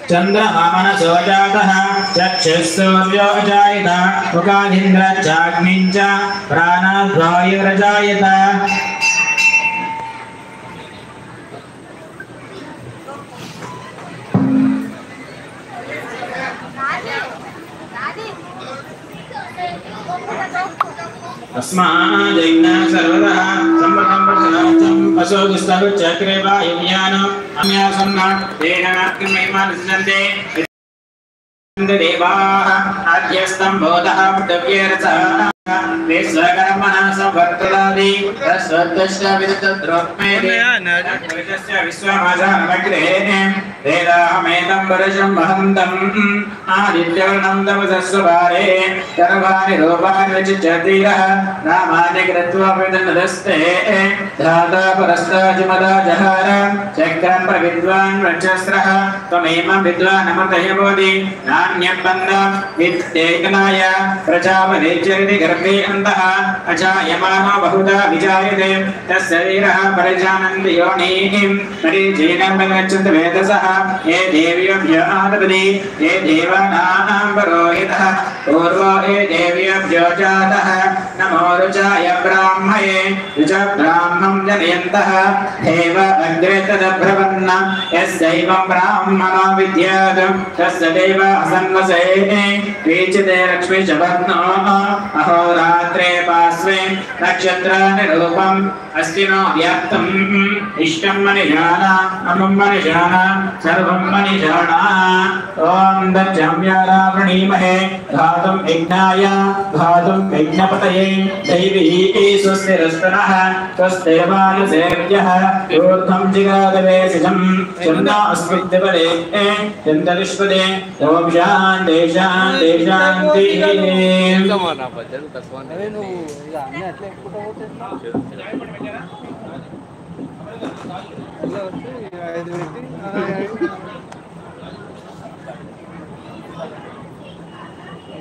चंद्रमनसो जातः चक्षुस्सूर्यो अजायत मुखादिन्द्रश्चाग्निं च प्राणवायुरजायत अस्माजैना सर्वतः सम्पदं असोदिस्तव चक्रे वायुज्ञानम् अन्यासन्ना तेन नाट्यमहिमानसन्ते देवाः आद्यस्तं बोधः पृथिव्यर्चः विश्वकर्मणः संवर्तदादि तस्वद्दश्च विदुद्रोक्मेदि विदस्य विश्वमाजानमग्रेः वेदाहमेदं वरशं महन्तम् आदित्यवर्णं तमसस्वभारे सर्वाणि रूपाणि विचित्यधीरः नामानि कृत्वा विदन्नदस्ते धाता परस्ताजिमदा जहार चक्रं प्रविद्वान् वृक्षस्रः त्वमेवं विद्वान् अमृतः बोधि नान्यं बन्धं विद्येकनाय प्रजापतिर्जगति गर्भे अन्तः अजायमानो बहुधा विजायते तस्य वीरः परिजानन्ति योनिः परिजीनं गच्छन्ति वेदसः ये देव्यभ्यो आदपति ये देवानां पुरोहितः पूर्वो ये देव्यभ्यो जातः नमो रुचाय ब्राह्मये रुच ब्राह्मं जनयन्तः देव अग्रे तदब्रवन्न यस्यैवं ब्राह्मणो विद्यात् तस्य देव असन्वसे वीचिते लक्ष्मी च वर्णो अहोरात्रे पार्श्वे नक्षत्राणि रूपम् अस्तिनो व्याप्तम् इष्टं मनिजाना अमुं मनिजाना सर्वं मनिजाना ॐ दज्जाम्यारावृणीमहे धातुं यज्ञाय धातुं यज्ञपतये दैवी स्वस्तिरस्तनः स्वस्तिर्वायुसेव्यः ऊर्ध्वं जिगादवेशिजं चन्द्रा अस्मिद्दिवरे चन्द्रविश्वदे ॐ शान्ति शान्ति शान्तिः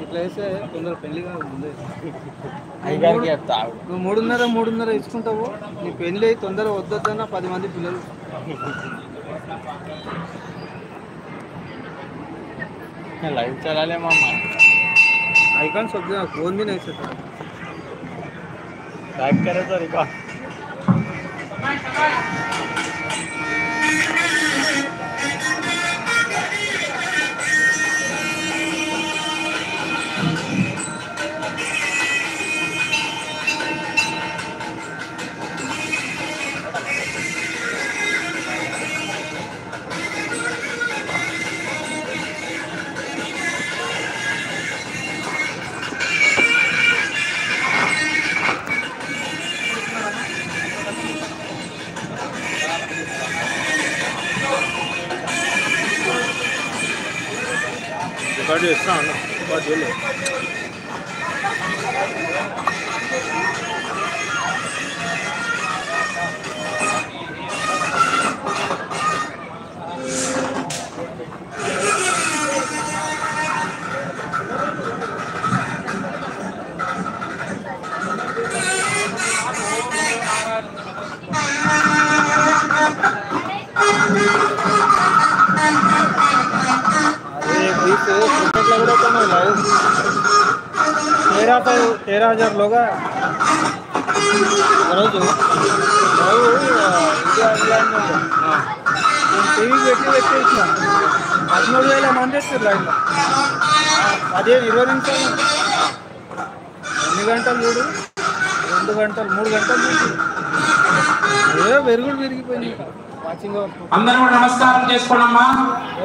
ఇట్లయితే కొందరు పెళ్లిగా ఉంది నువ్వు మూడున్నర ఇచ్చుకుంటావు నీ పెళ్ళి తొందర వద్దన్నా 10 మంది పిల్లలు लाइव चला ले मामा आइकॉन सब फोन भी नहीं सकता लाइव करे तो रिकॉर्ड रिकॉर्ड చేస్తా అన్న బాగా చేయలే तेरह हजार लोग రోజు టీవీ పెట్టి ఇచ్చిన 13,000 మంది వచ్చారు లైన్లో 20 నిమిషాలు ఎన్ని గంటలు చూడు 2 గంటలు 3 గంటలు చూసి ఏదో వెరుగుడు విరిగిపోయింది అందరూ నమస్కారం చేసుకోండమ్మా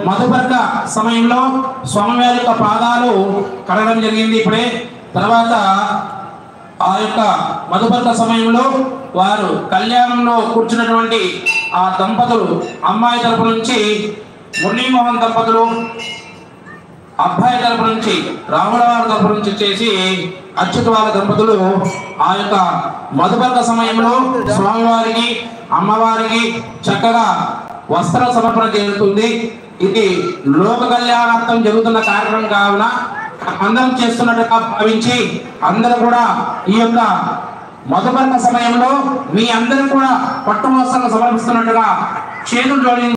మధుపర్క సమయంలో స్వామివారి యొక్క పాదాలు కడగడం జరిగింది ఇప్పుడే తర్వాత ఆ యొక్క మధుపర్క సమయంలో వారు కళ్యాణంలో కూర్చున్నటువంటి ఆ దంపతులు అమ్మాయి తరపు నుంచి మురళీమోహన్ దంపతులు అబ్బాయి తరపు నుంచి రాములవారి తరపు నుంచి చేసి అచ్యుతవాల దంపతులు ఆ యొక్క మధుపర్క సమయంలో స్వామివారికి అమ్మవారికి చక్కగా వస్త్ర సమర్పణ జరుగుతుంది. ఇది లోక కళ్యాణార్థం జరుగుతున్న కార్యక్రమం కావున అందరం చేస్తున్నట్టుగా భావించి అందరూ కూడా ఈ యొక్క మధుపర్క సమయంలో మీ అందరూ కూడా పట్టు వస్త్రాలను సమర్పిస్తున్నట్టుగా చేతులు జోడించి